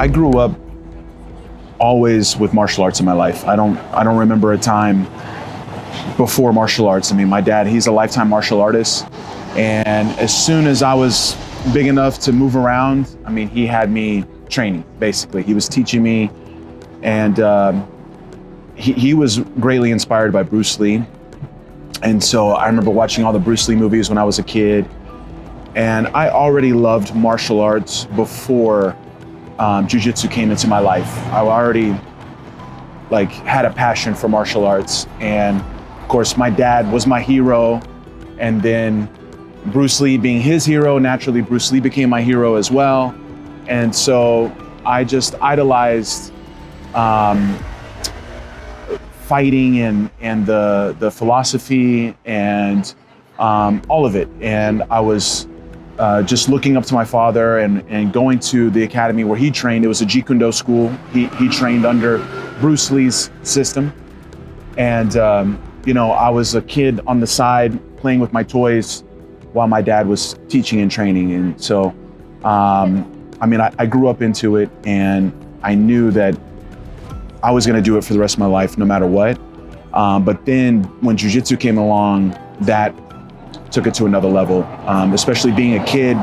I grew up always with martial arts in my life. I don't remember a time before martial arts. I mean, my dad, he's a lifetime martial artist. And as soon as I was big enough to move around, I mean, he had me training, basically. He was teaching me. And he was greatly inspired by Bruce Lee. And so I remember watching all the Bruce Lee movies when I was a kid. And I already loved martial arts before jiu-jitsu came into my life. I already had a passion for martial arts. And of course, my dad was my hero. And then Bruce Lee being his hero, naturally Bruce Lee became my hero as well. And so I just idolized fighting and the philosophy and all of it. And I was just looking up to my father and going to the academy where he trained. It was a Jeet Kune Do school. He trained under Bruce Lee's system. And I was a kid on the side playing with my toys while my dad was teaching and training. And so, I grew up into it, and I knew that I was gonna do it for the rest of my life, no matter what. But then when jiu-jitsu came along, that took it to another level, especially being a kid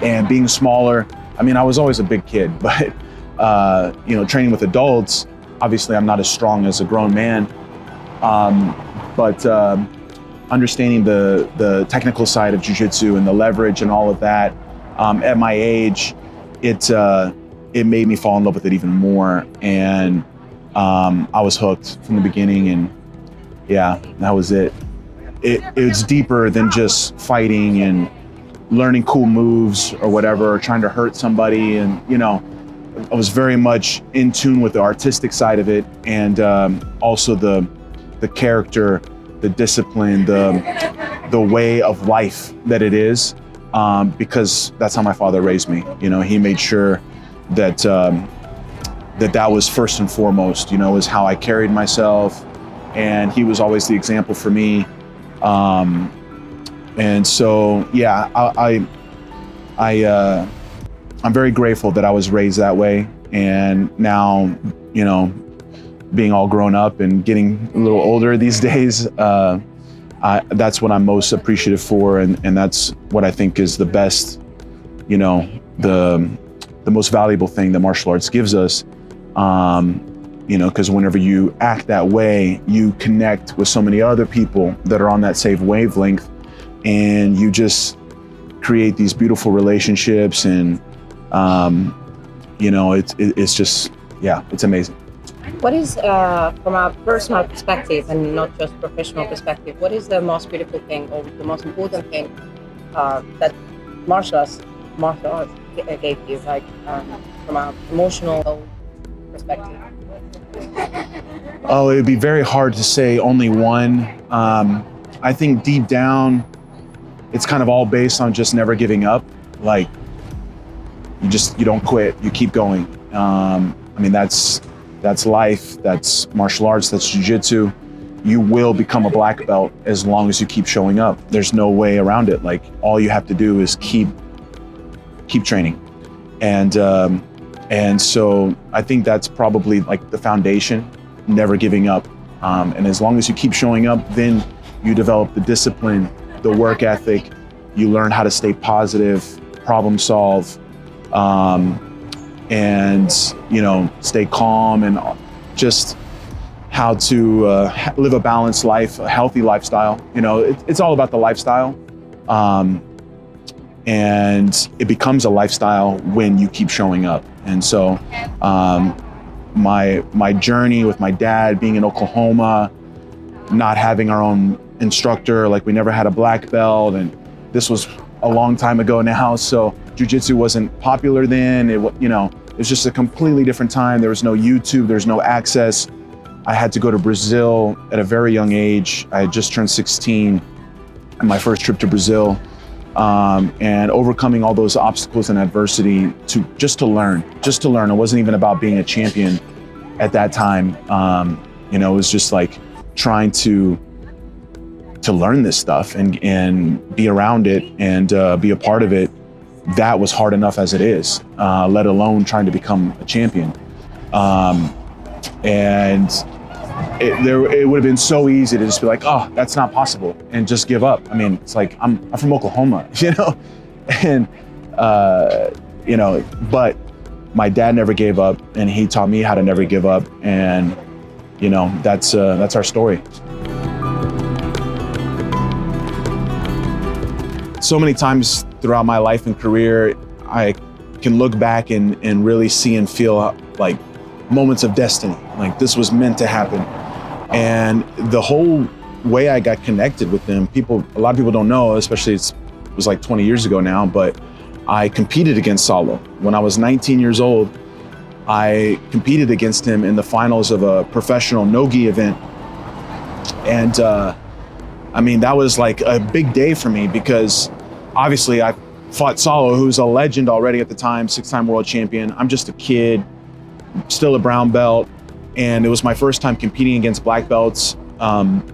and being smaller. I mean, I was always a big kid, but training with adults, obviously I'm not as strong as a grown man. But understanding the technical side of jiu-jitsu and the leverage and all of that, at my age, it made me fall in love with it even more. And I was hooked from the beginning, and yeah, that was it. It's deeper than just fighting and learning cool moves or whatever, or trying to hurt somebody. And, I was very much in tune with the artistic side of it, and also the character, the discipline, the way of life that it is, because that's how my father raised me. He made sure that that was first and foremost, is how I carried myself, and he was always the example for me. And so, yeah, I'm very grateful that I was raised that way. And now, being all grown up and getting a little older these days, that's what I'm most appreciative for. And that's what I think is the best, the most valuable thing that martial arts gives us. Because whenever you act that way, you connect with so many other people that are on that same wavelength, and you just create these beautiful relationships. And it's just, yeah, it's amazing. What is, from a personal perspective and not just professional perspective, what is the most beautiful thing or the most important thing that martial arts gave you, from an emotional perspective? Oh, it would be very hard to say only one. I think deep down, it's kind of all based on just never giving up. You don't quit, you keep going. That's life, that's martial arts, that's jiu-jitsu. You will become a black belt as long as you keep showing up. There's no way around it. All you have to do is keep training. And so I think that's probably the foundation, never giving up. And as long as you keep showing up, then you develop the discipline, the work ethic, you learn how to stay positive, problem solve, and stay calm, and just how to live a balanced life, a healthy lifestyle. It's all about the lifestyle. And it becomes a lifestyle when you keep showing up. And so my journey with my dad being in Oklahoma, not having our own instructor, we never had a black belt, and this was a long time ago now, so jiu-jitsu wasn't popular then. It was just a completely different time. There was no YouTube, there's no access. I had to go to Brazil at a very young age. I had just turned 16 on my first trip to Brazil. And overcoming all those obstacles and adversity to learn. It wasn't even about being a champion at that time. It was just trying to learn this stuff and be around it and be a part of it. that was hard enough as it is, let alone trying to become a champion. And it would have been so easy to just be like, oh, that's not possible, and just give up. I mean, it's like, I'm from Oklahoma, you know? And, you know, but my dad never gave up, and he taught me how to never give up. And, you know, that's our story. So many times throughout my life and career, I can look back and really see and feel like moments of destiny, like this was meant to happen. And the whole way I got connected with them, a lot of people don't know, especially it was like 20 years ago now, but I competed against Saulo. When I was 19 years old, I competed against him in the finals of a professional no-gi event. And I mean, that was like a big day for me, because obviously I fought Saulo, who's a legend already at the time, 6-time world champion. I'm just a kid, still a brown belt. And it was my first time competing against black belts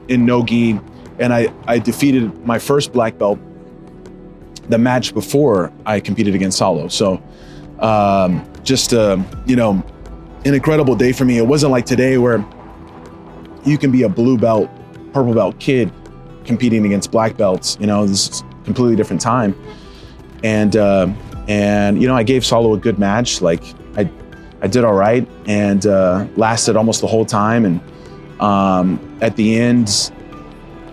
in no-gi. And I defeated my first black belt the match before I competed against Saulo. So just, you know, an incredible day for me. It wasn't like today where you can be a blue belt, purple belt kid competing against black belts. You know, this is a completely different time. And you know, I gave Saulo a good match. Like I did all right, and lasted almost the whole time. And at the end,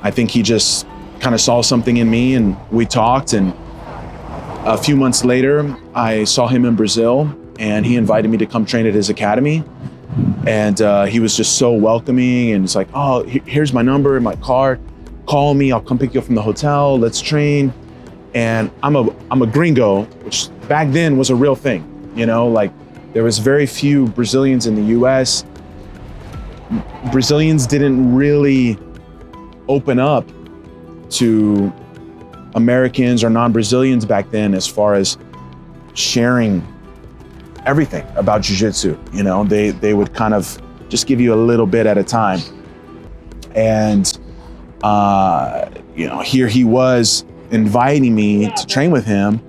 I think he just kind of saw something in me, and we talked. And a few months later, I saw him in Brazil, and he invited me to come train at his academy. And he was just so welcoming, and it's like, oh, here's my number and my card. Call me, I'll come pick you up from the hotel, let's train. And I'm a gringo, which back then was a real thing, you know, like there was very few Brazilians in the US. Brazilians didn't really open up to Americans or non-Brazilians back then as far as sharing everything about jiu-jitsu. You know, they would kind of just give you a little bit at a time. And, you know, here he was inviting me to train with him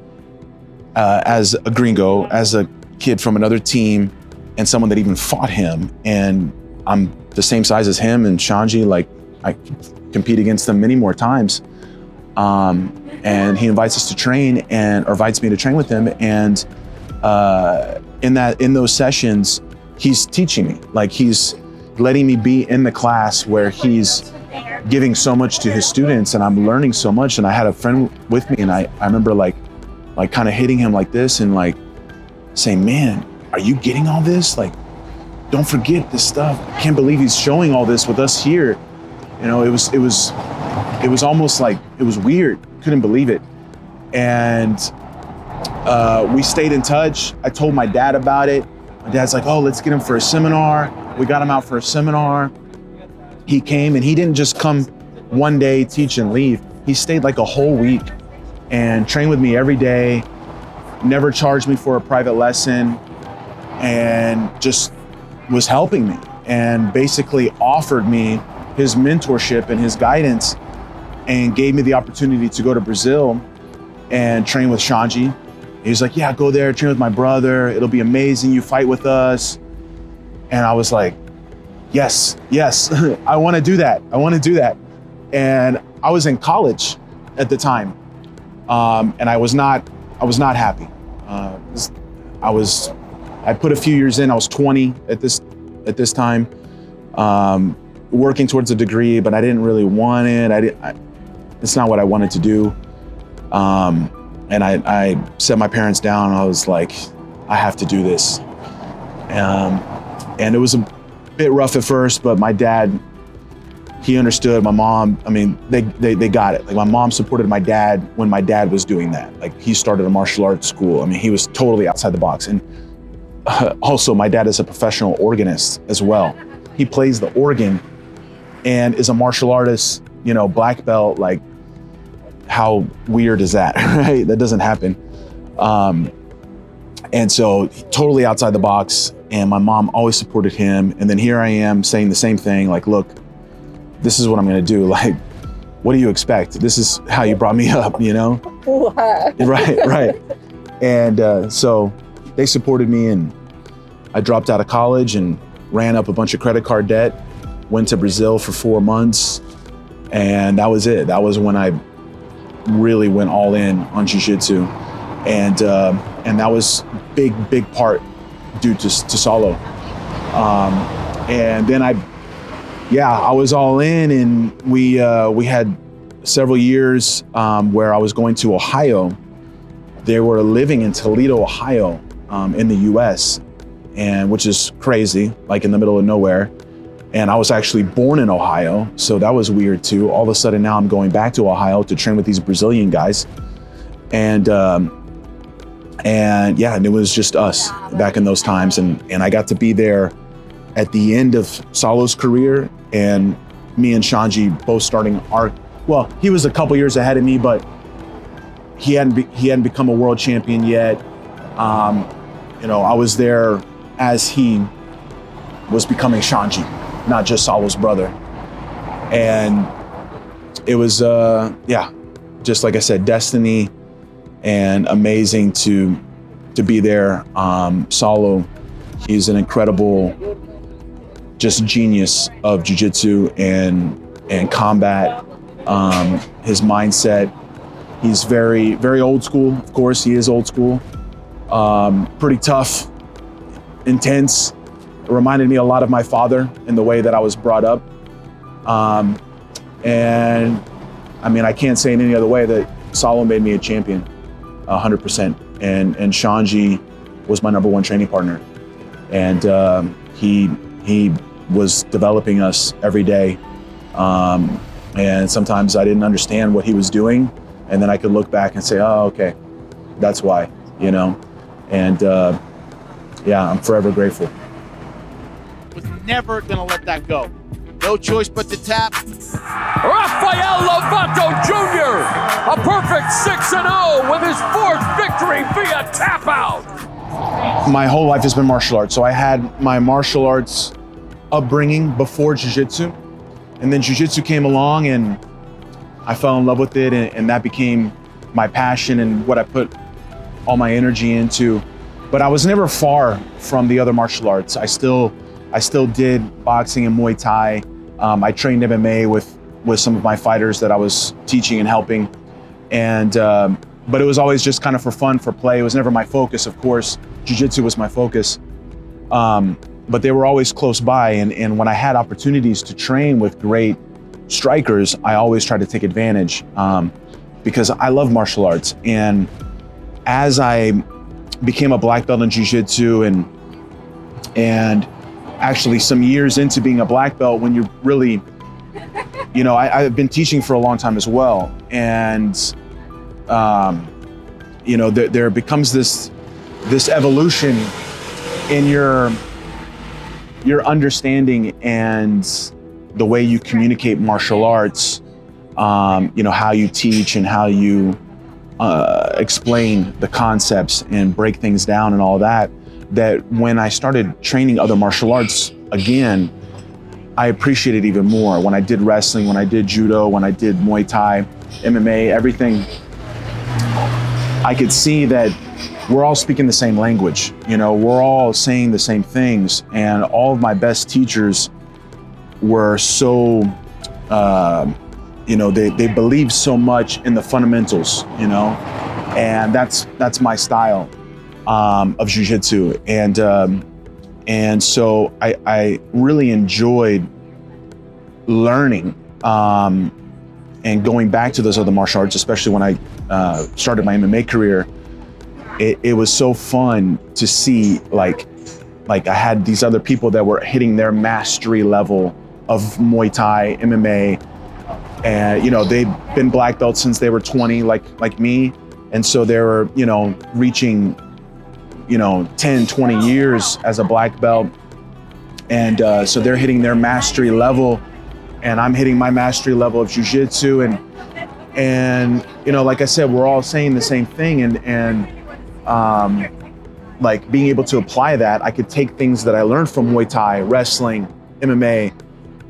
as a gringo, as a kid from another team, and someone that even fought him. And I'm the same size as him and Shanji, like I compete against them many more times. And he invites us to train, or invites me to train with him. And in those sessions, he's teaching me, like he's letting me be in the class where he's giving so much to his students, and I'm learning so much. And I had a friend with me, and I remember like kind of hitting him like this and like saying, man, are you getting all this? Like, don't forget this stuff. I can't believe he's showing all this with us here. You know, it was almost like, it was weird. Couldn't believe it. And we stayed in touch. I told my dad about it. My dad's like, oh, let's get him for a seminar. We got him out for a seminar. He came, and he didn't just come one day, teach and leave. He stayed like a whole week and trained with me every day, never charged me for a private lesson, and just was helping me, and basically offered me his mentorship and his guidance, and gave me the opportunity to go to Brazil and train with Shanji. He was like, yeah, go there, train with my brother. It'll be amazing. You fight with us. And I was like, yes, I want to do that. I want to do that. And I was in college at the time. And I was not happy. I put a few years in. I was 20 at this time, working towards a degree, but I didn't really want it. It's not what I wanted to do. And I set my parents down. I was like, I have to do this. And it was a bit rough at first, but my dad, he understood. My mom, I mean, they got it. Like, my mom supported my dad when my dad was doing that. Like, he started a martial arts school. I mean, he was totally outside the box. And also, my dad is a professional organist as well. He plays the organ and is a martial artist, you know, black belt. Like, how weird is that, right? That doesn't happen. And so, totally outside the box. And my mom always supported him. And then here I am saying the same thing, like, look, this is what I'm gonna do. Like, what do you expect? This is how you brought me up, you know? What? Right. And so they supported me, and I dropped out of college and ran up a bunch of credit card debt, went to Brazil for 4 months, and that was it. That was when I really went all in on jiu-jitsu. And that was big part due to Saulo. And then I was all in, and we had several years where I was going to Ohio. They were living in Toledo, Ohio, in the US, and which is crazy, like in the middle of nowhere. And I was actually born in Ohio, so that was weird too. All of a sudden now I'm going back to Ohio to train with these Brazilian guys. And it was just us back in those times. And I got to be there at the end of Saulo's career, and me and Shanji both starting he was a couple years ahead of me, but he hadn't become a world champion yet. I was there as he was becoming Shanji, not just Saulo's brother. And it was, just like I said, destiny, and amazing to be there. Saulo, he's an incredible, just genius of jiu-jitsu and combat. His mindset, he's very, very old school. Of course, he is old school. Pretty tough, intense. It reminded me a lot of my father in the way that I was brought up. And I mean, I can't say in any other way that Saulo made me a champion, 100%. And Shanji was my #1 training partner. And he was developing us every day. And sometimes I didn't understand what he was doing. And then I could look back and say, oh, okay, that's why, And I'm forever grateful. Was never gonna let that go. No choice but to tap. Rafael Lovato Jr., a perfect 6-0 with his 4th victory via tap out. My whole life has been martial arts. So I had my martial arts upbringing before jiu-jitsu. And then jiu-jitsu came along, and I fell in love with it, and that became my passion and what I put all my energy into. But I was never far from the other martial arts. I still did boxing and Muay Thai. I trained MMA with some of my fighters that I was teaching and helping. And but it was always just kind of for fun, for play. It was never my focus, of course. Jiu-jitsu was my focus. But they were always close by. And when I had opportunities to train with great strikers, I always tried to take advantage because I love martial arts. And as I became a black belt in jiu-jitsu and actually some years into being a black belt, when you're really, I've been teaching for a long time as well. And, there becomes this evolution in your understanding and the way you communicate martial arts, how you teach and how you explain the concepts and break things down and all that when I started training other martial arts again, I appreciated even more. When I did wrestling, when I did judo, when I did Muay Thai, MMA, everything, I could see that we're all speaking the same language. We're all saying the same things. And all of my best teachers were so, they believe so much in the fundamentals, and that's my style of jiu-jitsu. And so I really enjoyed learning and going back to those other martial arts, especially when I started my MMA career. It was so fun to see like I had these other people that were hitting their mastery level of Muay Thai, MMA, and they've been black belts since they were 20, like me, and so they were reaching 10, 20 years as a black belt, and so they're hitting their mastery level, and I'm hitting my mastery level of jiu-jitsu, and like I said, we're all saying the same thing, and like being able to apply that, I could take things that I learned from Muay Thai, wrestling, MMA,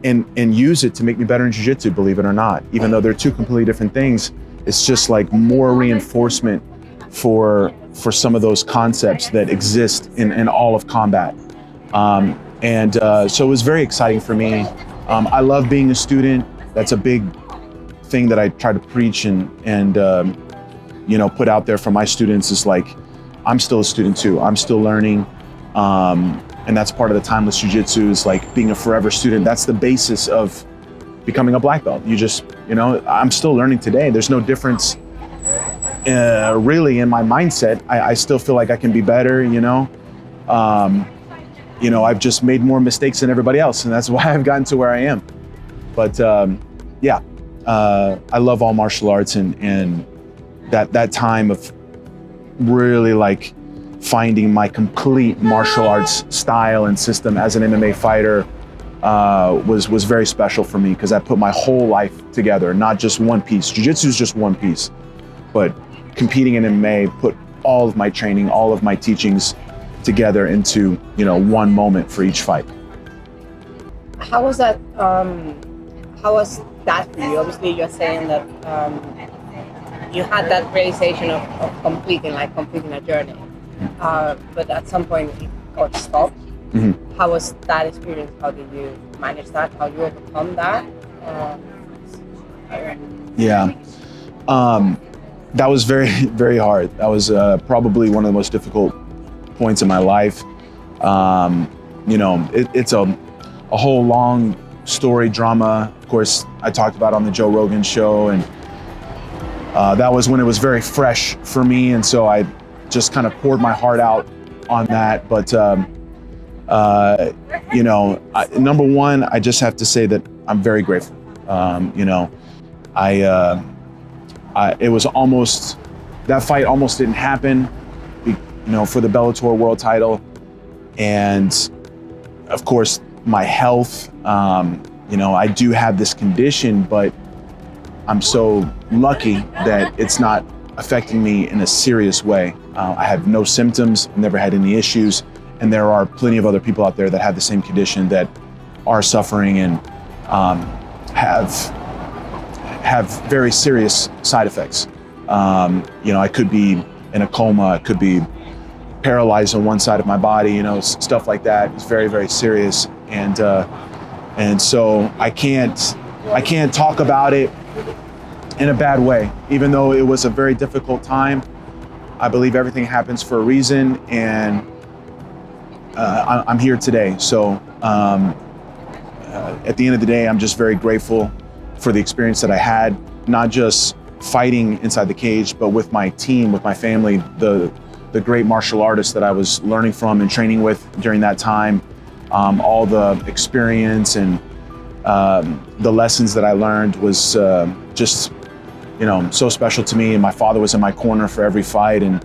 and use it to make me better in jiu-jitsu, believe it or not. Even though they're two completely different things, it's just like more reinforcement for for some of those concepts that exist in all of combat. So it was very exciting for me. I love being a student. That's a big thing that I try to preach and put out there for my students is like, I'm still a student too. I'm still learning. And that's part of the timeless jiu-jitsu is like being a forever student. That's the basis of becoming a black belt. I'm still learning today. There's no difference really in my mindset. I still feel like I can be better, I've just made more mistakes than everybody else, and that's why I've gotten to where I am. But I love all martial arts, and that time of really like finding my complete martial arts style and system as an MMA fighter was very special for me, because I put my whole life together, not just one piece. Jiu-jitsu is just one piece, but competing in MMA put all of my training, all of my teachings together into one moment for each fight. How was that? How was that for you? Obviously, you're saying that you had that realization of completing a journey, but at some point it got stopped. Mm-hmm. How was that experience? How did you manage that? How did you overcome that? Yeah. That was very, very hard. That was probably one of the most difficult points in my life. It's a whole long story, drama. Of course, I talked about on the Joe Rogan show, and that was when it was very fresh for me. And so I just kind of poured my heart out on that. But, number one, I just have to say that I'm very grateful. It was almost, that fight almost didn't happen, for the Bellator world title. And of course, my health, I do have this condition, but I'm so lucky that it's not affecting me in a serious way. I have no symptoms, never had any issues. And there are plenty of other people out there that have the same condition that are suffering and have very serious side effects. I could be in a coma, I could be paralyzed on one side of my body, stuff like that. It's very, very serious. And so I can't talk about it in a bad way, even though it was a very difficult time. I believe everything happens for a reason, and I'm here today. So at the end of the day, I'm just very grateful for the experience that I had, not just fighting inside the cage, but with my team, with my family, the great martial artists that I was learning from and training with during that time, all the experience and the lessons that I learned was just, so special to me. And my father was in my corner for every fight, and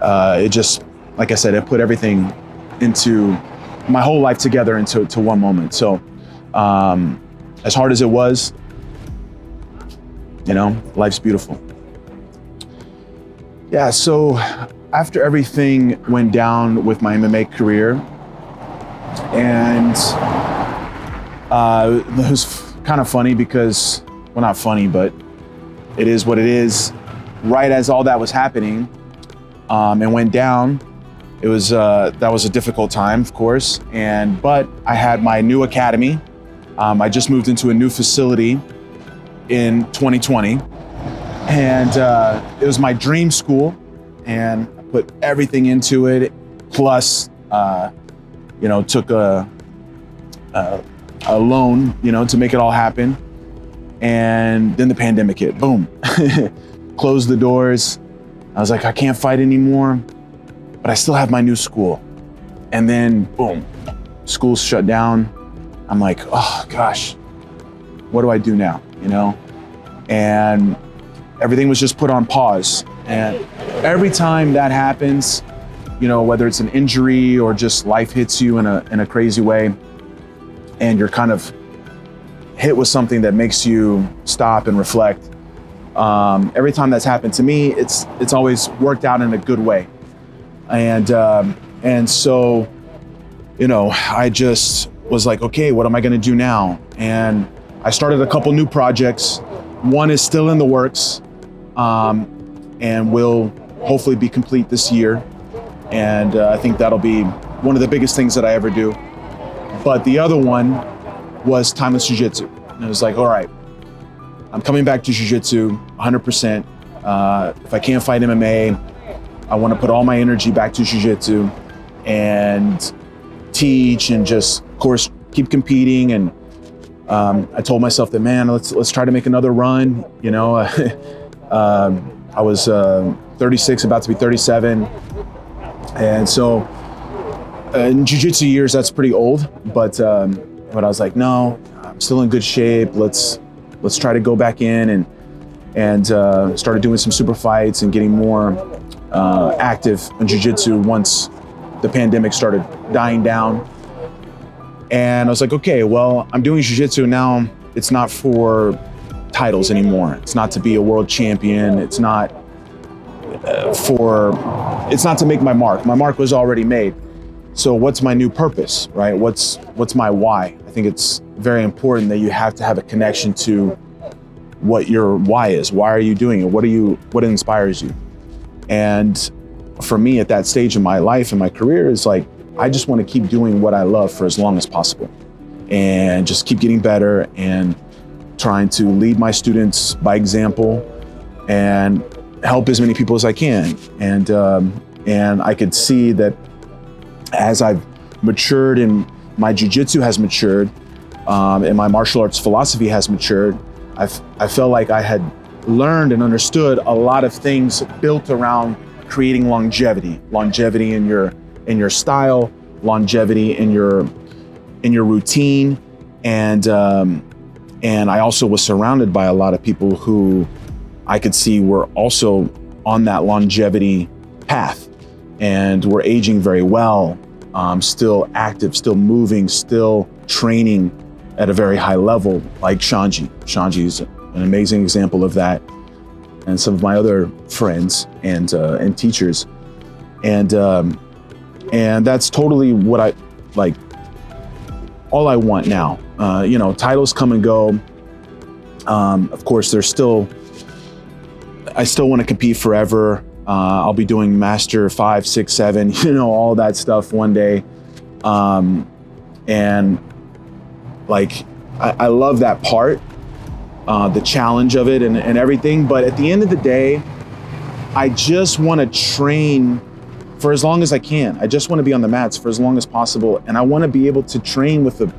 it just, like I said, it put everything into my whole life together into one moment. So as hard as it was, life's beautiful. Yeah, so after everything went down with my MMA career, and it was kind of funny because, well, not funny, but it is what it is. Right as all that was happening and went down, it was that was a difficult time, of course. But I had my new academy. I just moved into a new facility in 2020, and it was my dream school, and I put everything into it. Plus, took a loan, to make it all happen. And then the pandemic hit. Boom, closed the doors. I was like, I can't fight anymore, but I still have my new school. And then boom, school's shut down. I'm like, oh gosh, what do I do now? And everything was just put on pause. And every time that happens, whether it's an injury or just life hits you in a crazy way, and you're kind of hit with something that makes you stop and reflect. Every time that's happened to me, it's always worked out in a good way. And so, I just was like, okay, what am I gonna do now? And I started a couple new projects. One is still in the works, and we'll hopefully be complete this year. And I think that'll be one of the biggest things that I ever do. But the other one was timeless jiu-jitsu. And it was like, all right, I'm coming back to jiu-jitsu 100%. If I can't fight MMA, I want to put all my energy back to jiu-jitsu and teach and just, of course, keep competing. And I told myself that, man, let's try to make another run. You know, I was 36, about to be 37. And so in jiu-jitsu years, that's pretty old. But I was like, no, I'm still in good shape. Let's try to go back in and started doing some super fights and getting more active in jiu-jitsu once the pandemic started dying down. And I was like, okay, well, I'm doing jiu-jitsu now. It's not for titles anymore. It's not to be a world champion. It's not to make my mark. My mark was already made. So what's my new purpose, right? What's my why? I think it's very important that you have to have a connection to what your why is. Why are you doing it? What inspires you? And for me at that stage in my life and my career is like, I just want to keep doing what I love for as long as possible and just keep getting better and trying to lead my students by example and help as many people as I can. And I could see that as I've matured and my jiu-jitsu has matured and my martial arts philosophy has matured, I felt like I had learned and understood a lot of things built around creating longevity in your style, longevity in your routine, and I also was surrounded by a lot of people who I could see were also on that longevity path and were aging very well, still active, still moving, still training at a very high level, like Shanji. Shanji is an amazing example of that, and some of my other friends and teachers, and that's totally what I like. All I want now, titles come and go. Of course, I still want to compete forever. I'll be doing Master 5, 6, 7, all that stuff one day. And like, I love that part, the challenge of it and everything. But at the end of the day, I just want to train for as long as I can. I just want to be on the mats for as long as possible. And I want to be able to train with a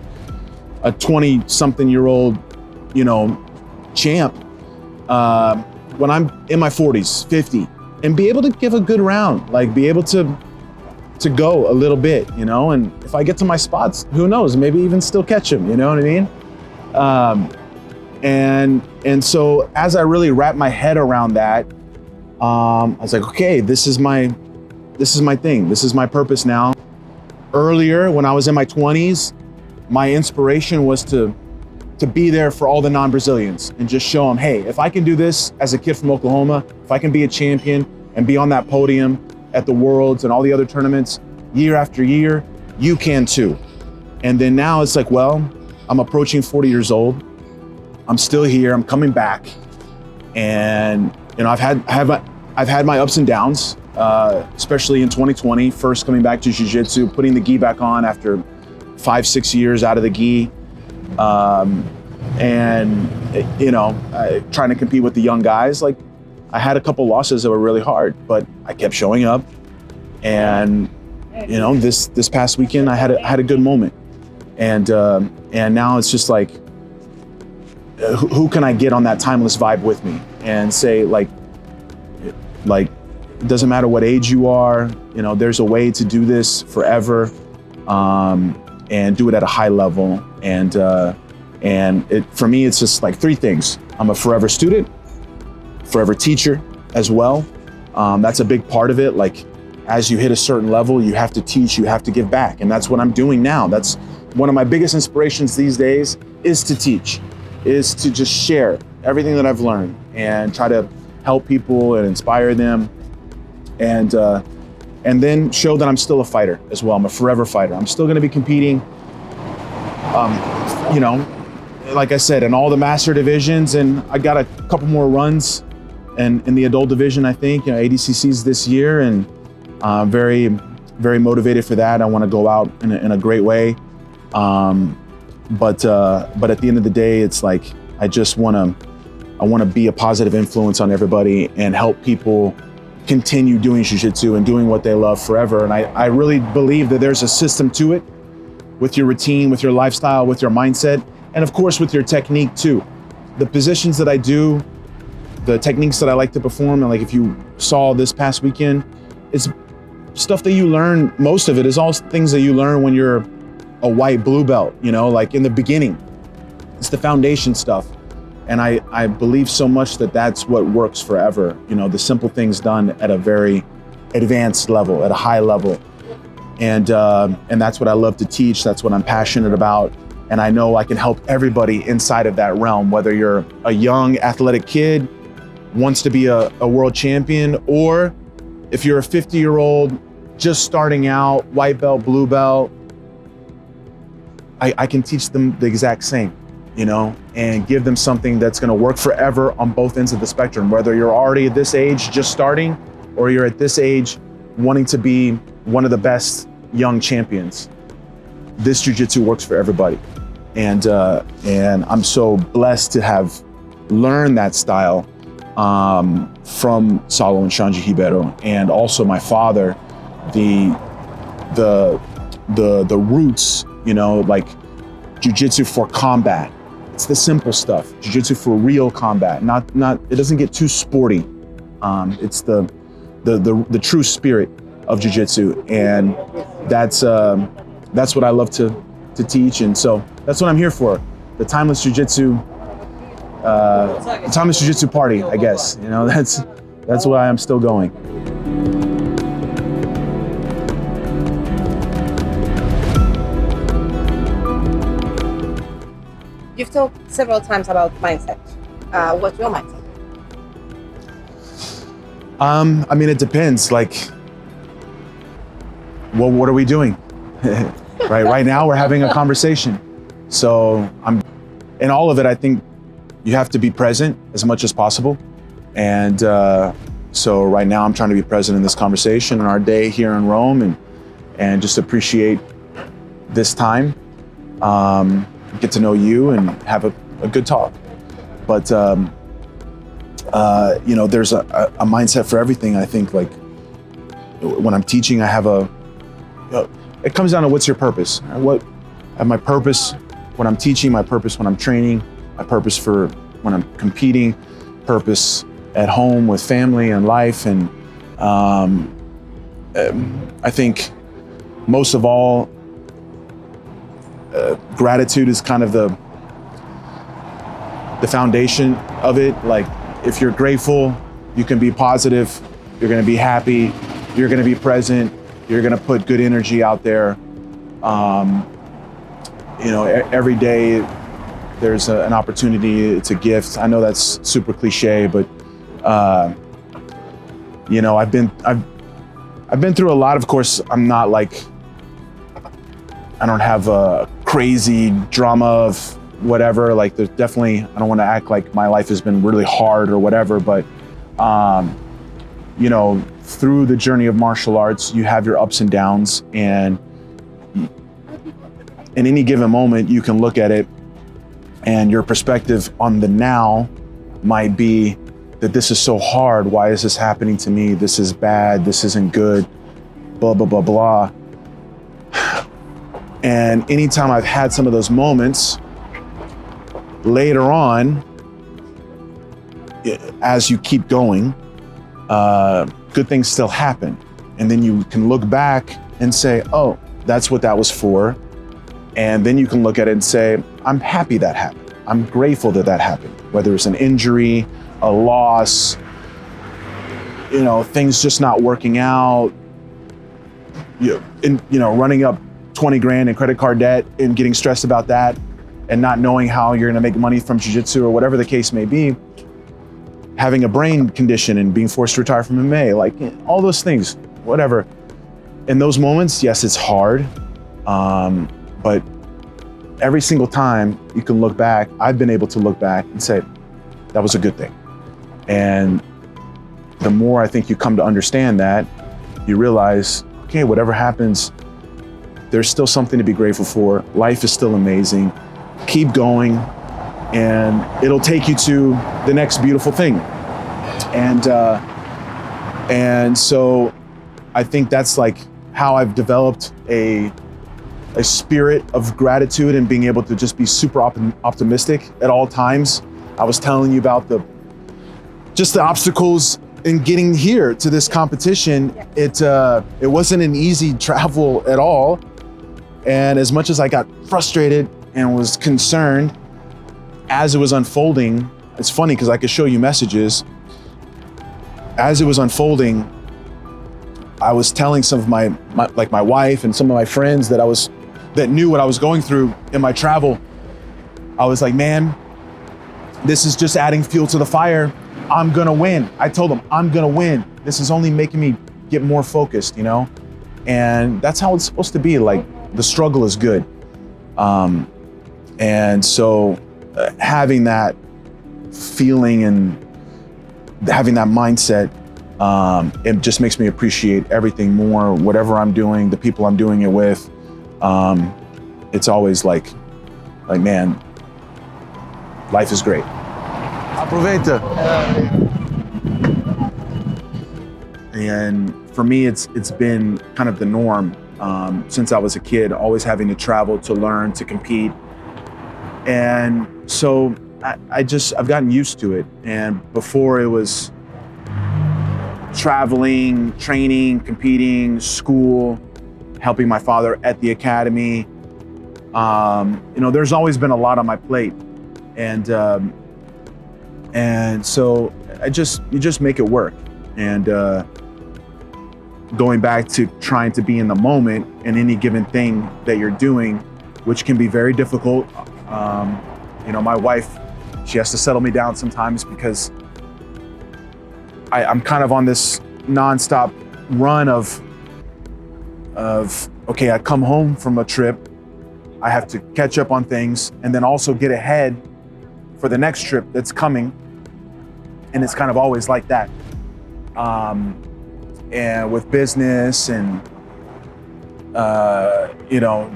20-something-year-old, champ when I'm in my 40s, 50, and be able to give a good round, like be able to go a little bit, and if I get to my spots, who knows, maybe even still catch him, you know what I mean? And so as I really wrapped my head around that, I was like, okay, this is my thing. This is my purpose now. Earlier, when I was in my 20s, my inspiration was to be there for all the non-Brazilians and just show them, hey, if I can do this as a kid from Oklahoma, if I can be a champion and be on that podium at the Worlds and all the other tournaments year after year, you can too. And then now it's like, well, I'm approaching 40 years old. I'm still here. I'm coming back, and I've had my ups and downs, especially in 2020. First coming back to jiu-jitsu, putting the gi back on after 5-6 years out of the gi, trying to compete with the young guys. Like, I had a couple losses that were really hard, but I kept showing up. And this past weekend I had a good moment, and now it's just like, who can I get on that timeless vibe with me and say like it doesn't matter what age you are, there's a way to do this forever, and do it at a high level. And for me, it's just like three things. I'm a forever student, forever teacher as well. That's a big part of it. Like, as you hit a certain level, you have to teach, you have to give back. And that's what I'm doing now. That's one of my biggest inspirations these days, is to teach, is to just share everything that I've learned and try to help people and inspire them. And then show that I'm still a fighter as well. I'm a forever fighter. I'm still gonna be competing, like I said, in all the master divisions, and I got a couple more runs and in the adult division, I think, ADCC's this year, and very, very motivated for that. I want to go out in a great way. But at the end of the day, it's like, I want to be a positive influence on everybody and help people continue doing jiu-jitsu and doing what they love forever. And I really believe that there's a system to it, with your routine, with your lifestyle, with your mindset, and of course with your technique too. The positions that I do, the techniques that I like to perform, and like if you saw this past weekend, it's stuff that you learn. Most of it is all things that you learn when you're a white blue belt, like in the beginning. It's the foundation stuff. And I believe so much that that's what works forever. The simple things done at a very advanced level, at a high level. And that's what I love to teach. That's what I'm passionate about. And I know I can help everybody inside of that realm, whether you're a young athletic kid, wants to be a world champion, or if you're a 50-year-old just starting out, white belt, blue belt, I can teach them the exact same, and give them something that's gonna work forever on both ends of the spectrum, whether you're already at this age just starting, or you're at this age wanting to be one of the best young champions. This jiu-jitsu works for everybody. And I'm so blessed to have learned that style from Saulo and Shanji Ribeiro, and also my father, the roots, like jiu-jitsu for combat. It's the simple stuff. Jiu-jitsu for real combat. Not it doesn't get too sporty. It's the true spirit of jiu-jitsu, and that's what I love to teach, and so that's what I'm here for. The timeless jiu-jitsu party, I guess. That's why I'm still going. You've talked several times about mindset. What's your mindset? It depends. Like, well, what are we doing? Right now we're having a conversation. So in all of it, I think you have to be present as much as possible. And so right now I'm trying to be present in this conversation in our day here in Rome, and just appreciate this time, get to know you and have a good talk. But there's a mindset for everything. I think, like, when I'm teaching, I have it comes down to what's your purpose. I have my purpose when I'm teaching, my purpose when I'm training, my purpose for when I'm competing, purpose at home with family and life. And I think most of all, gratitude is kind of the foundation of it. Like, if you're grateful, you can be positive, you're gonna be happy, you're gonna be present, you're gonna put good energy out there. Every day there's an opportunity, it's a gift. I know that's super cliche, but I've been through a lot. Of course, I don't have a crazy drama of whatever. Like, there's definitely, I don't want to act like my life has been really hard or whatever, but through the journey of martial arts, you have your ups and downs, and in any given moment, you can look at it and your perspective on the now might be that this is so hard. Why is this happening to me? This is bad. This isn't good. Blah, blah, blah, blah. And anytime I've had some of those moments, later on, as you keep going, good things still happen. And then you can look back and say, oh, that's what that was for. And then you can look at it and say, I'm happy that happened. I'm grateful that that happened. Whether it's an injury, a loss, things just not working out, running up 20 grand in credit card debt and getting stressed about that and not knowing how you're gonna make money from jiu-jitsu or whatever the case may be, having a brain condition and being forced to retire from MMA, like all those things, whatever. In those moments, yes, it's hard, but every single time you can look back, I've been able to look back and say, that was a good thing. And the more I think you come to understand that, you realize, okay, whatever happens, there's still something to be grateful for. Life is still amazing. Keep going, and it'll take you to the next beautiful thing. And so I think that's like how I've developed a spirit of gratitude and being able to just be super optimistic at all times. I was telling you about the obstacles in getting here to this competition. It wasn't an easy travel at all. And as much as I got frustrated and was concerned as it was unfolding, it's funny because I could show you messages. As it was unfolding, I was telling some of my wife and some of my friends that knew what I was going through in my travel. I was like, man, this is just adding fuel to the fire. I'm gonna win. I told them, I'm gonna win. This is only making me get more focused, you know? And that's how it's supposed to be. Like, the struggle is good. And so having that feeling and having that mindset, it just makes me appreciate everything more, whatever I'm doing, the people I'm doing it with. It's always like, man, life is great. Aproveita. And for me, it's been kind of the norm since I was a kid, always having to travel, to learn, to compete. And so I've gotten used to it. And before, it was traveling, training, competing, school, helping my father at the academy. There's always been a lot on my plate. And so you just make it work. And going back to trying to be in the moment in any given thing that you're doing, which can be very difficult. My wife, she has to settle me down sometimes because I'm kind of on this nonstop run of okay, I come home from a trip, I have to catch up on things and then also get ahead for the next trip that's coming. And it's kind of always like that. And with business and,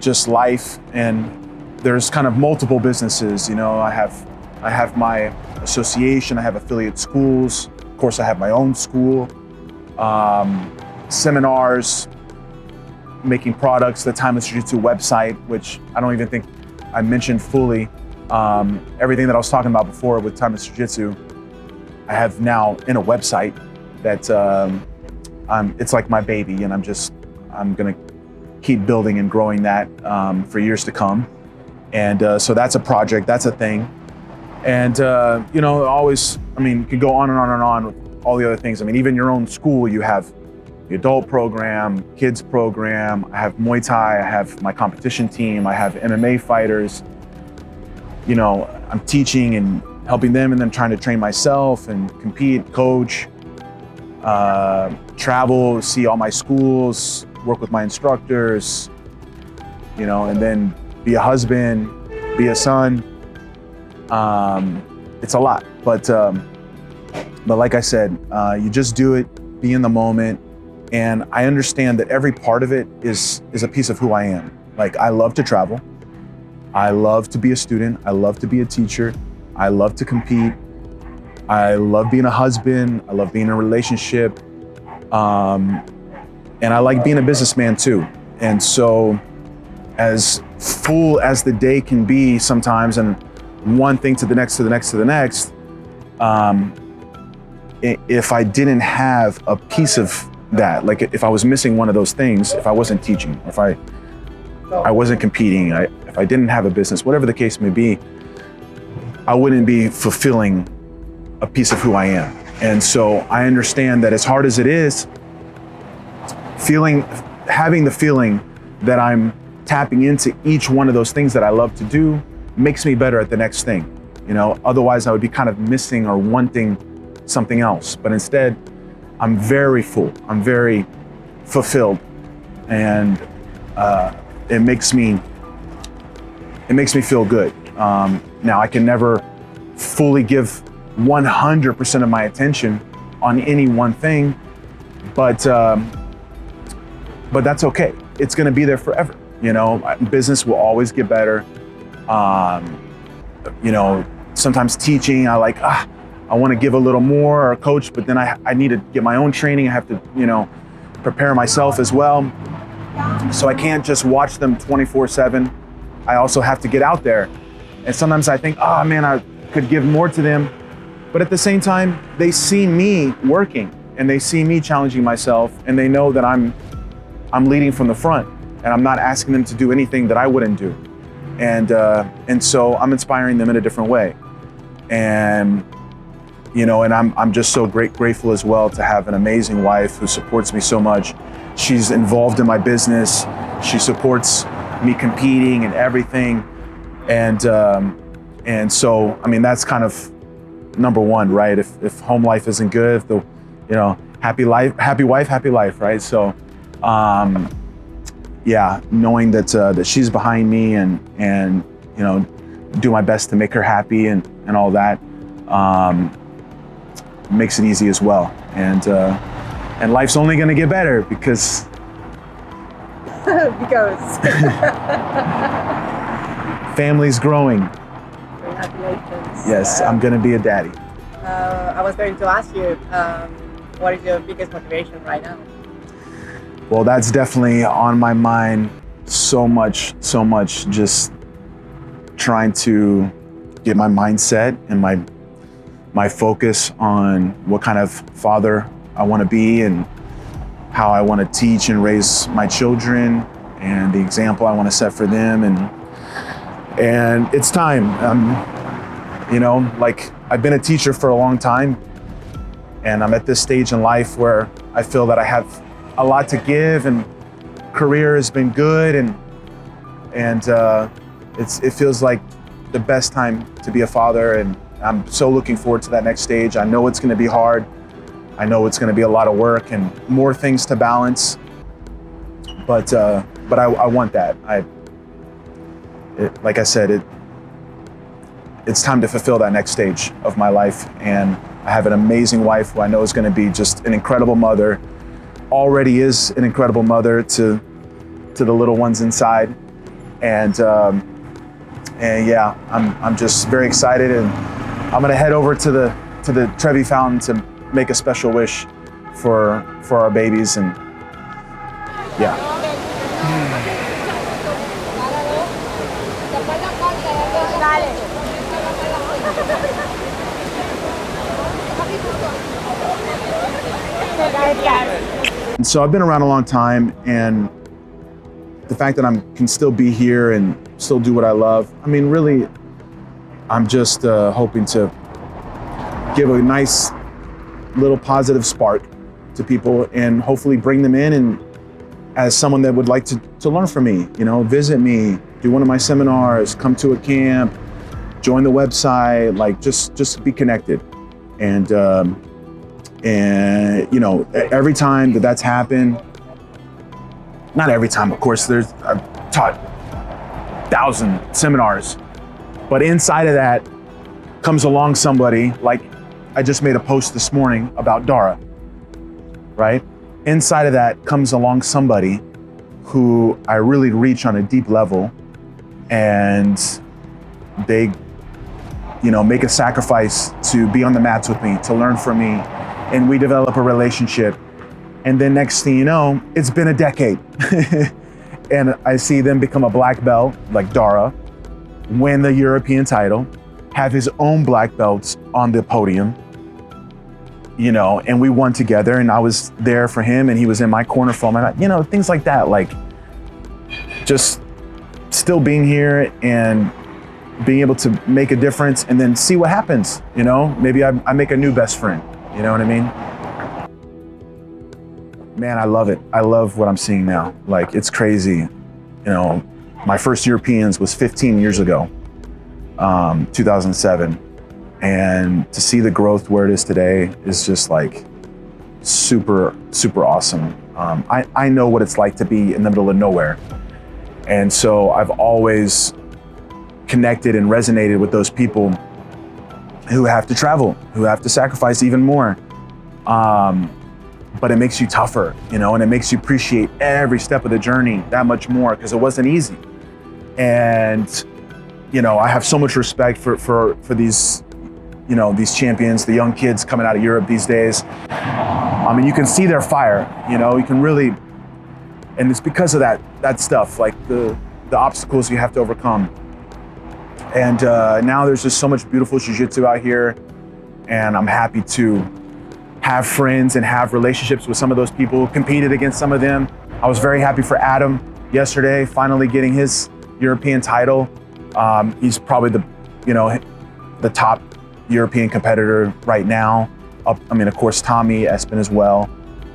just life, and there's kind of multiple businesses. I have my association, I have affiliate schools. Of course, I have my own school, seminars, making products, the Timeless Jiu-Jitsu website, which I don't even think I mentioned fully. Everything that I was talking about before with Timeless Jiu-Jitsu, I have now in a website that it's like my baby, and I'm gonna keep building and growing that for years to come. And so that's a project, that's a thing. And always, you could go on and on and on with all the other things. Even your own school, you have the adult program, kids program, I have Muay Thai, I have my competition team, I have MMA fighters. I'm teaching and helping them, and then trying to train myself and compete, coach, travel, see all my schools, work with my instructors, and then be a husband, be a son. It's a lot, but like I said, you just do it, be in the moment. And I understand that every part of it is a piece of who I am. Like, I love to travel. I love to be a student. I love to be a teacher. I love to compete. I love being a husband. I love being in a relationship. And I like being a businessman too. And so, as full as the day can be sometimes, and one thing to the next, to the next, to the next, if I didn't have a piece of that, like if I was missing one of those things, if I wasn't teaching, if I wasn't competing, if I didn't have a business, whatever the case may be, I wouldn't be fulfilling a piece of who I am. And so I understand that as hard as it is, having the feeling that I'm tapping into each one of those things that I love to do makes me better at the next thing. Otherwise I would be kind of missing or wanting something else. But instead, I'm very full. I'm very fulfilled, and it makes me feel good. Now, I can never fully give 100% of my attention on any one thing, but that's okay. It's going to be there forever. You know, business will always get better. You know, sometimes teaching, I want to give a little more or coach, but then I need to get my own training. I have to, you know, prepare myself as well. So I can't just watch them 24/7. I also have to get out there. And sometimes I think, oh man, I could give more to them. But at the same time, they see me working and they see me challenging myself, and they know that I'm leading from the front and I'm not asking them to do anything that I wouldn't do. And so I'm inspiring them in a different way. And you know, and I'm just so grateful as well to have an amazing wife who supports me so much. She's involved in my business. She supports me competing and everything. And so, I mean, that's kind of number one, right? If home life isn't good, if the, you know, happy wife, happy life, right? So, yeah, knowing that she's behind me and you know, do my best to make her happy and all that, makes it easy as well. And life's only gonna get better because family's growing. Congratulations. Yes, I'm gonna be a daddy. I was going to ask you, what is your biggest motivation right now? Well, that's definitely on my mind so much, just trying to get my mindset and my focus on what kind of father I want to be and how I want to teach and raise my children and the example I want to set for them. And it's time. You know, like I've been a teacher for a long time, and I'm at this stage in life where I feel that I have a lot to give, and career has been good, and it feels like the best time to be a father, and I'm so looking forward to that next stage. I know it's going to be hard. I know it's going to be a lot of work and more things to balance, but I want that. Like I said, it's time to fulfill that next stage of my life, and I have an amazing wife who I know is going to be just an incredible mother. Already is an incredible mother to the little ones inside, and yeah, I'm just very excited, and I'm gonna head over to the Trevi Fountain to make a special wish for our babies, and yeah. And so I've been around a long time, and the fact that I can still be here and still do what I love, I mean, really, I'm just hoping to give a nice little positive spark to people and hopefully bring them in, and as someone that would like to learn from me, you know, visit me, do one of my seminars, come to a camp, join the website, like just be connected. And you know, every time that's happened, not every time, of course, I've taught 1,000 seminars, but inside of that comes along somebody, like I just made a post this morning about Dara, right? Inside of that comes along somebody who I really reach on a deep level, and they, you know, make a sacrifice to be on the mats with me, to learn from me, and we develop a relationship. And then next thing you know, it's been a decade. And I see them become a black belt, like Dara, win the European title, have his own black belts on the podium, you know, and we won together, and I was there for him and he was in my corner for him, and you know, things like that, like just still being here and being able to make a difference and then see what happens, you know, maybe I make a new best friend, you know what I mean? Man, I love it. I love what I'm seeing now. Like, it's crazy. You know, my first Europeans was 15 years ago, 2007. And to see the growth where it is today is just like super, super awesome. I know what it's like to be in the middle of nowhere. And so I've always connected and resonated with those people who have to travel, who have to sacrifice even more. But it makes you tougher, you know, and it makes you appreciate every step of the journey that much more, because it wasn't easy. And, you know, I have so much respect for these, you know, these champions, the young kids coming out of Europe these days. I mean, you can see their fire, you know, you can really, and it's because of that stuff, like the obstacles you have to overcome. And now there's just so much beautiful jiu-jitsu out here, and I'm happy to have friends and have relationships with some of those people, competed against some of them. I was very happy for Adam yesterday, finally getting his European title. He's probably the top European competitor right now. I mean, of course, Tommy Espen as well.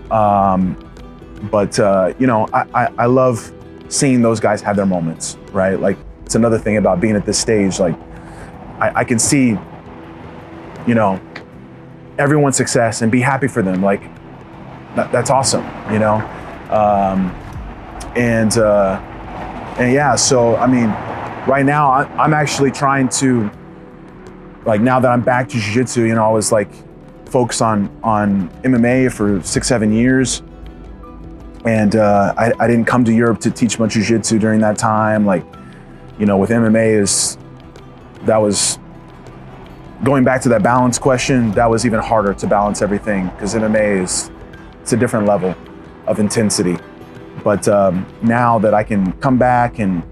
But you know, I love seeing those guys have their moments, right? Like, it's another thing about being at this stage. Like, I can see, you know, everyone's success and be happy for them. Like, that's awesome, you know? And yeah, so, I mean, right now I'm actually trying to, like, now that I'm back to jiu-jitsu, you know, I was like focused on MMA for 6-7 years. And I didn't come to Europe to teach much jiu-jitsu during that time. Like, you know, with MMA that was, going back to that balance question, that was even harder to balance everything, because MMA it's a different level of intensity. But now that I can come back and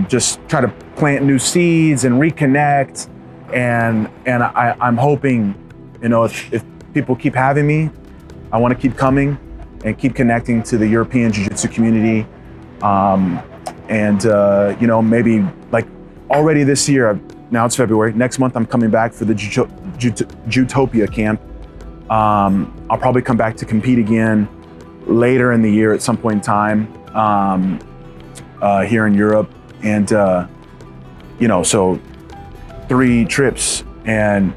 just try to plant new seeds and reconnect, and I'm hoping, you know, if people keep having me, I want to keep coming and keep connecting to the European jiu-jitsu community. You know, maybe like already this year, now it's February, next month I'm coming back for the Jutopia camp. I'll probably come back to compete again later in the year at some point in time here in Europe. And, you know, so 3 trips, and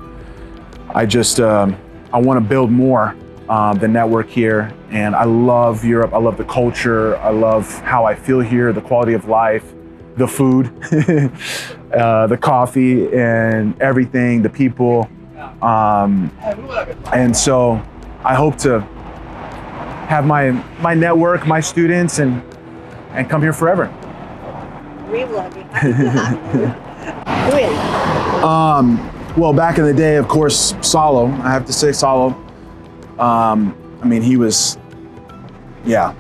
I just, I want to build more the network here. And I love Europe. I love the culture. I love how I feel here, the quality of life, the food, the coffee, and everything, the people. And so I hope to have my network, my students, and come here forever. Well, back in the day, of course, Saulo. I have to say Saulo. I mean, he was, yeah.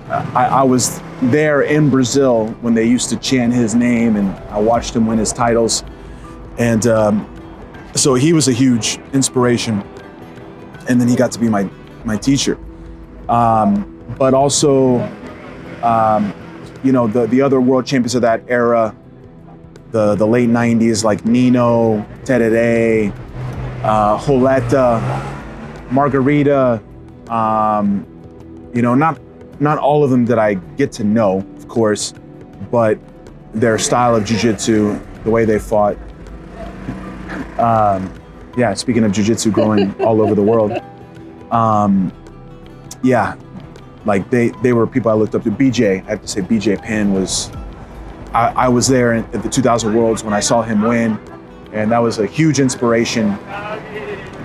I was there in Brazil when they used to chant his name, and I watched him win his titles. And so he was a huge inspiration. And then he got to be my teacher. But also, you know, the other world champions of that era, the late 90s, like Nino, Terere, Roleta, Margarita, you know, not all of them that I get to know, of course, but their style of jiu-jitsu, the way they fought. Yeah, speaking of jiu-jitsu growing all over the world. Yeah, like they were people I looked up to. BJ, I have to say BJ Penn was, I was there at the 2000 Worlds when I saw him win, and that was a huge inspiration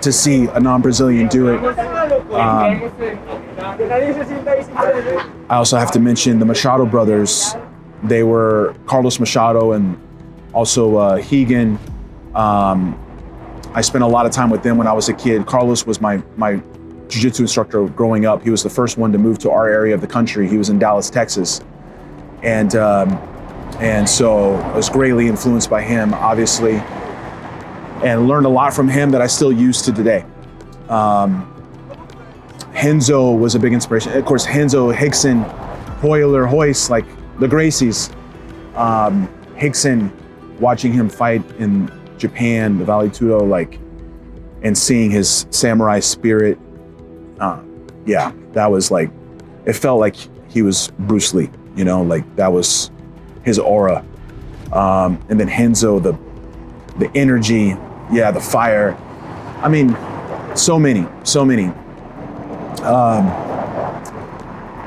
to see a non-Brazilian do it. I also have to mention the Machado brothers. They were Carlos Machado and also Hegan. I spent a lot of time with them when I was a kid. Carlos was my jiu-jitsu instructor growing up. He was the first one to move to our area of the country. He was in Dallas, Texas. And so I was greatly influenced by him, obviously, and learned a lot from him that I still use to today. Renzo was a big inspiration. Of course, Renzo, Hickson, Hoyler, Hoist, like the Gracies. Hickson, watching him fight in Japan, the Vale Tudo, like, and seeing his samurai spirit. Yeah, that was like, it felt like he was Bruce Lee, you know, like that was his aura. And then Renzo, the energy, yeah, the fire. I mean, so many.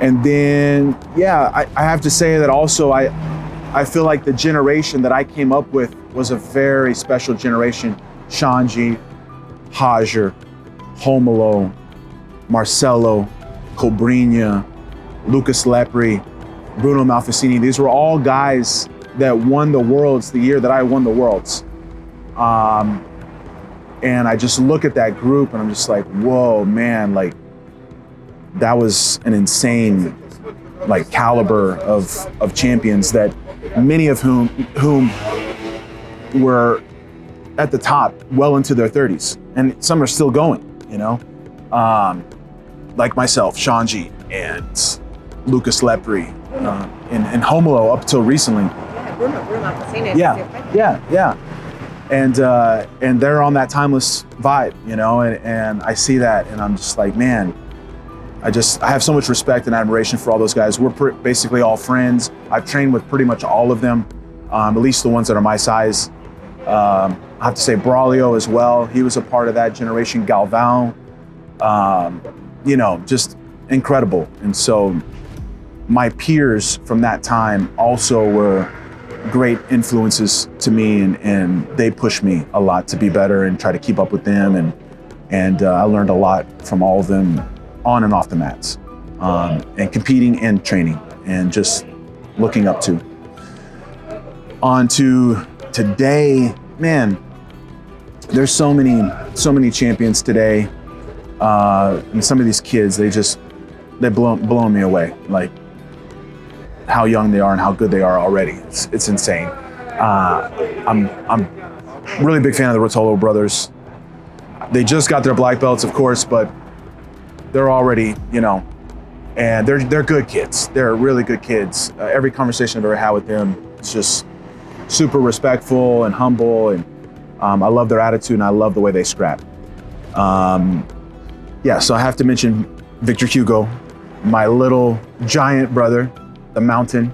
And then, yeah, I have to say that also I feel like the generation that I came up with was a very special generation. Shanji, Hajar, Homolo, Marcelo, Cobrinha, Lucas Lepri, Bruno Malfacini. These were all guys that won the Worlds the year that I won the Worlds. And I just look at that group and I'm just like, whoa, man, like that was an insane like caliber of champions, that many of whom were at the top well into their 30s, and some are still going, you know, like myself, Shanji and Lucas Lepri, and Homolo up till recently. Yeah, Bruno Malfacini. Yeah. And they're on that timeless vibe, you know, and I see that and I'm just like, man, I have so much respect and admiration for all those guys. We're basically all friends. I've trained with pretty much all of them, at least the ones that are my size. I have to say Braulio as well. He was a part of that generation. Galvão, you know, just incredible. And so my peers from that time also were great influences to me, and they pushed me a lot to be better and try to keep up with them. And I learned a lot from all of them on and off the mats, and competing and training and just looking up to. On to today, man, there's so many champions today. And some of these kids, they're blowing me away. Like how young they are and how good they are already. It's insane. I'm really big fan of the Rotolo brothers. They just got their black belts, of course, but they're already, you know, and they're good kids. They're really good kids. Every conversation I've ever had with them is just super respectful and humble, and I love their attitude and I love the way they scrap. So I have to mention Victor Hugo, my little giant brother, the mountain.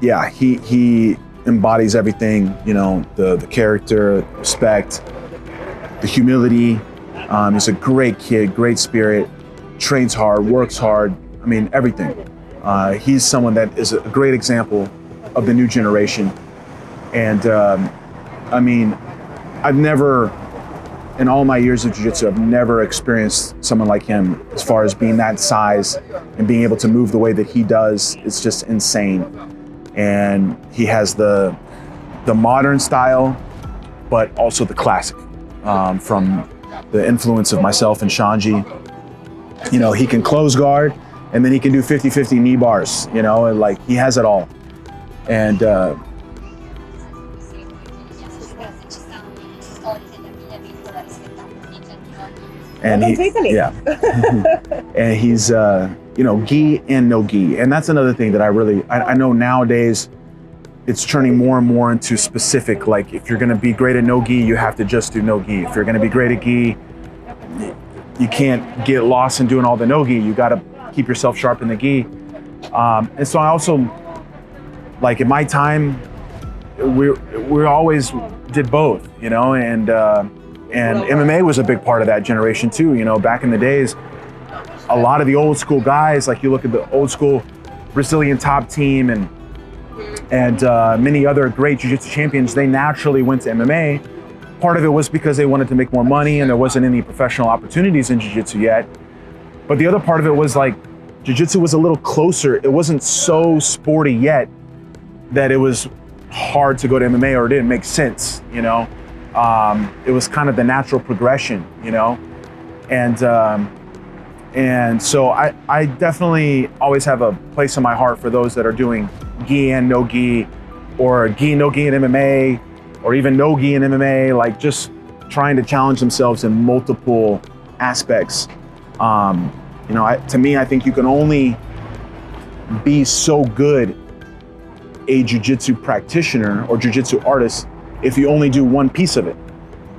He embodies everything, you know, the character, respect, the humility. He's a great kid, great spirit, trains hard, works hard. I mean, everything. He's someone that is a great example of the new generation. And I mean, I've never, in all my years of jiu-jitsu, I've never experienced someone like him as far as being that size and being able to move the way that he does. It's just insane. And he has the modern style, but also the classic, from the influence of myself and Shanji. You know, he can close guard and then he can do 50-50 knee bars, you know, and like he has it all. And and he's you know, gi and no gi. And that's another thing that I know nowadays it's turning more and more into specific. Like if you're gonna be great at no gi, you have to just do no gi. If you're gonna be great at gi, you can't get lost in doing all the no gi. You gotta keep yourself sharp in the gi. And so I also, like in my time, we always did both, you know, and MMA was a big part of that generation too. You know, back in the days, a lot of the old school guys, like you look at the old school Brazilian top team and many other great jiu-jitsu champions, they naturally went to MMA. Part of it was because they wanted to make more money and there wasn't any professional opportunities in jiu-jitsu yet. But the other part of it was like, jiu-jitsu was a little closer. It wasn't so sporty yet that it was hard to go to MMA, or it didn't make sense, you know? It was kind of the natural progression, you know? And so I definitely always have a place in my heart for those that are doing gi and no gi, or gi, no gi in MMA, or even no gi in MMA, like just trying to challenge themselves in multiple aspects. You know, to me, I think you can only be so good a jiu-jitsu practitioner or jiu-jitsu artist if you only do one piece of it.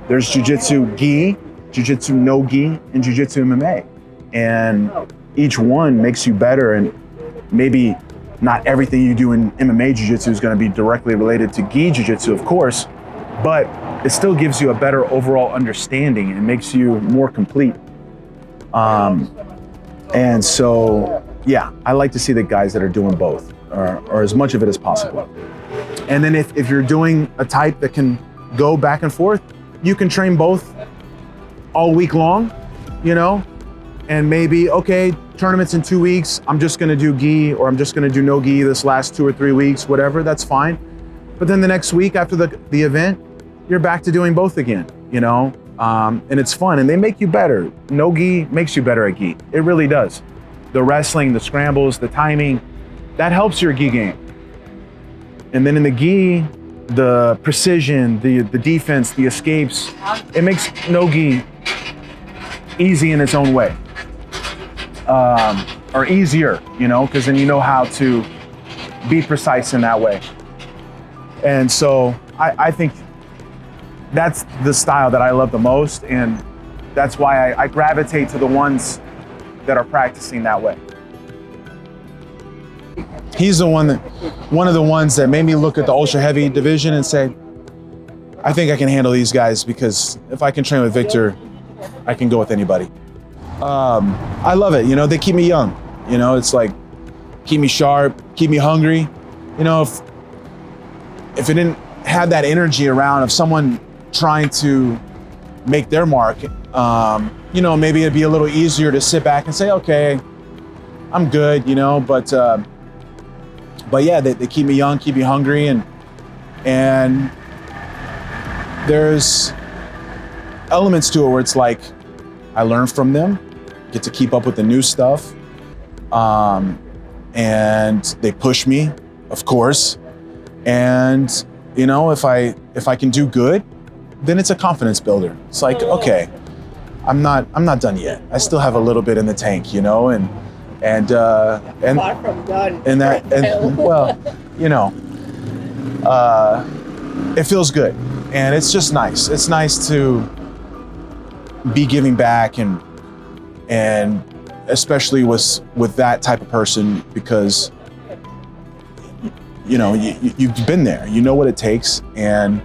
There's jiu-jitsu gi, jiu-jitsu no gi, and jiu-jitsu MMA. And each one makes you better, and maybe not everything you do in MMA jiu-jitsu is going to be directly related to gi jiu-jitsu, of course, but it still gives you a better overall understanding and makes you more complete. And so, yeah, I like to see the guys that are doing both, or as much of it as possible. And then if you're doing a type that can go back and forth, you can train both all week long, you know, and maybe, okay, tournament's in 2 weeks, I'm just gonna do gi, or I'm just gonna do no gi this last 2 or 3 weeks, whatever, that's fine. But then the next week after the event, you're back to doing both again, you know? And it's fun, and they make you better. No gi makes you better at gi. It really does. The wrestling, the scrambles, the timing, that helps your gi game. And then in the gi, the precision, the defense, the escapes, it makes no gi easy in its own way. Or easier, you know, because then you know how to be precise in that way. And so I think that's the style that I love the most, and that's why I gravitate to the ones that are practicing that way. He's the one of the ones that made me look at the ultra heavy division and say, I think I can handle these guys, because if I can train with Victor, I can go with anybody. I love it, you know, they keep me young. You know, it's like, keep me sharp, keep me hungry. You know, if it didn't have that energy around of someone trying to make their mark, you know, maybe it'd be a little easier to sit back and say, okay, I'm good, you know, but yeah, they keep me young, keep me hungry, and there's elements to it where it's like, I learn from them, get to keep up with the new stuff, and they push me, of course, and you know, if I can do good, then it's a confidence builder. It's like, okay, I'm not done yet. I still have a little bit in the tank, you know, and Far from done. and well, you know, it feels good, and it's just nice. It's nice to be giving back, and especially with that type of person, because you know, you've been there, you know what it takes, and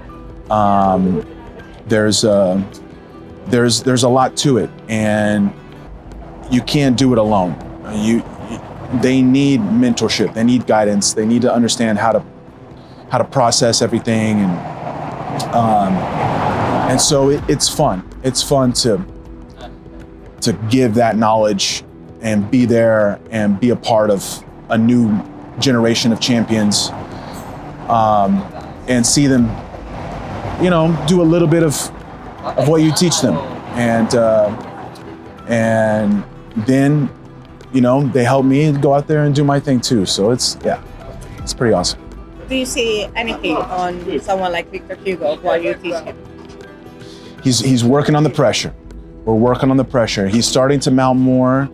there's a lot to it, and you can't do it alone. They need mentorship, they need guidance, they need to understand how to process everything, and so it's fun. It's fun to give that knowledge and be there and be a part of a new generation of champions, and see them, you know, do a little bit of what you teach them, and then, you know, they help me go out there and do my thing too. So it's pretty awesome. Do you see anything on someone like Victor Hugo while you teach him? He's working on the pressure. We're working on the pressure. He's starting to mount more,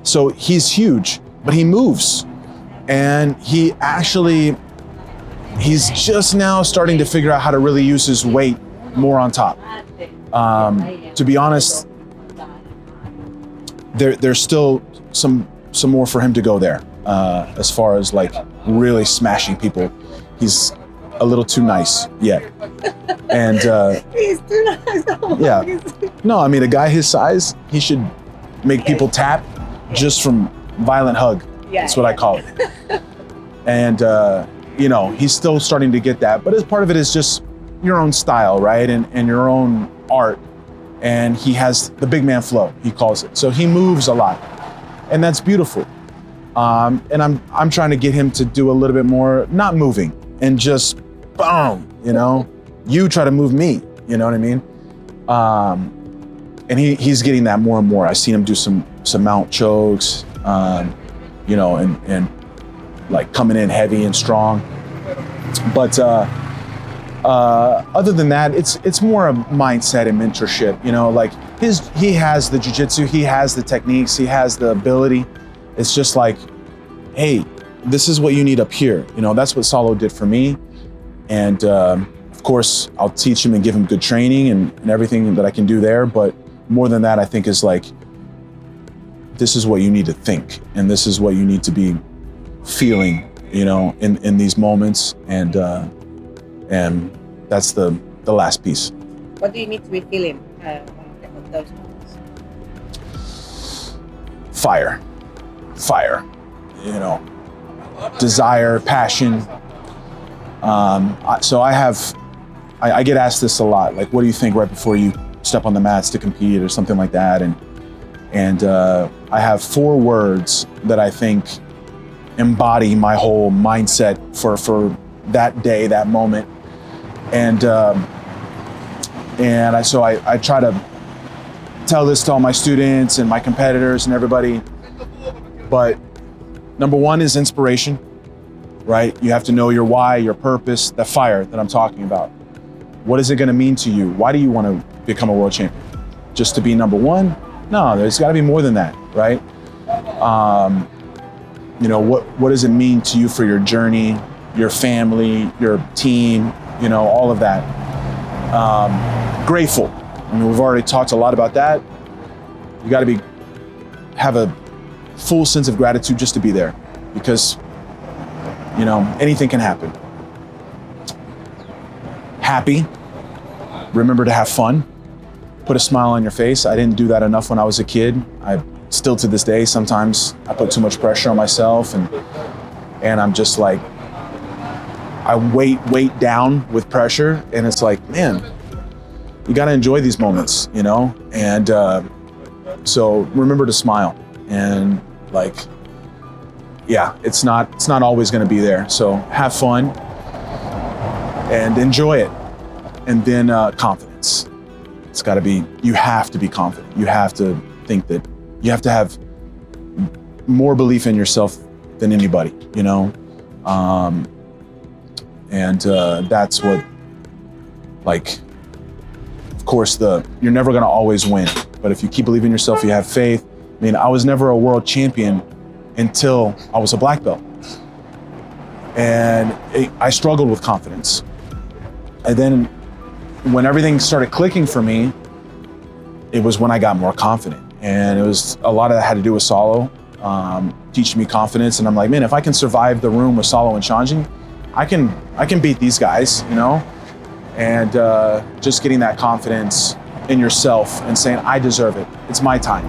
so he's huge, but he moves. And he's just now starting to figure out how to really use his weight more on top. To be honest, there's still some more for him to go there, as far as like really smashing people. He's a little too nice yet. And He's too nice. yeah, no, I mean, a guy his size, he should make people tap just from violent hug. Yeah, That's what I call it. And you know, he's still starting to get that, but as part of it is just your own style, right? And your own art. And he has the big man flow, he calls it. So he moves a lot, and that's beautiful. And I'm trying to get him to do a little bit more, not moving, and just boom, you know, you try to move me, you know what I mean? And he's getting that more and more. I've seen him do some mount chokes, you know, and like coming in heavy and strong. But other than that, it's more a mindset and mentorship, you know, like he has the jiu-jitsu, he has the techniques, he has the ability. It's just like, hey, this is what you need up here. You know, that's what Saulo did for me. And of course, I'll teach him and give him good training and everything that I can do there. But more than that, I think is like, this is what you need to think, and this is what you need to be feeling, you know, in these moments. And that's the last piece. What do you need to be feeling on those moments? Fire, you know, desire, passion. So I have I get asked this a lot, like, what do you think right before you step on the mats to compete or something like that? And I have 4 words that I think embody my whole mindset for that day, that moment. And I try to tell this to all my students and my competitors and everybody. But number 1 is inspiration, right? You have to know your why, your purpose, the fire that I'm talking about. What is it going to mean to you? Why do you want to become a world champion? Just to be number 1? No, there's got to be more than that, right? You know, what does it mean to you for your journey, your family, your team, you know, all of that. Grateful. I mean, we've already talked a lot about that. You got to have a full sense of gratitude just to be there, because, you know, anything can happen. Happy. Remember to have fun. Put a smile on your face. I didn't do that enough when I was a kid. I still to this day, sometimes I put too much pressure on myself, and I'm just like, I weight down with pressure, and it's like, man, you got to enjoy these moments, you know? And so remember to smile, and like, yeah, it's not always going to be there. So have fun and enjoy it. And then confidence. It's got to be, you have to be confident. You have to think that you have to have more belief in yourself than anybody, you know? That's what, like, of course, you're never going to always win, but if you keep believing in yourself, you have faith. I mean, I was never a world champion until I was a black belt. And I struggled with confidence. And then when everything started clicking for me, it was when I got more confident. And it was a lot of that had to do with Salo, teaching me confidence. And I'm like, man, if I can survive the room with Salo and Shanji, I can beat these guys, you know? And just getting that confidence in yourself and saying, I deserve it. It's my time.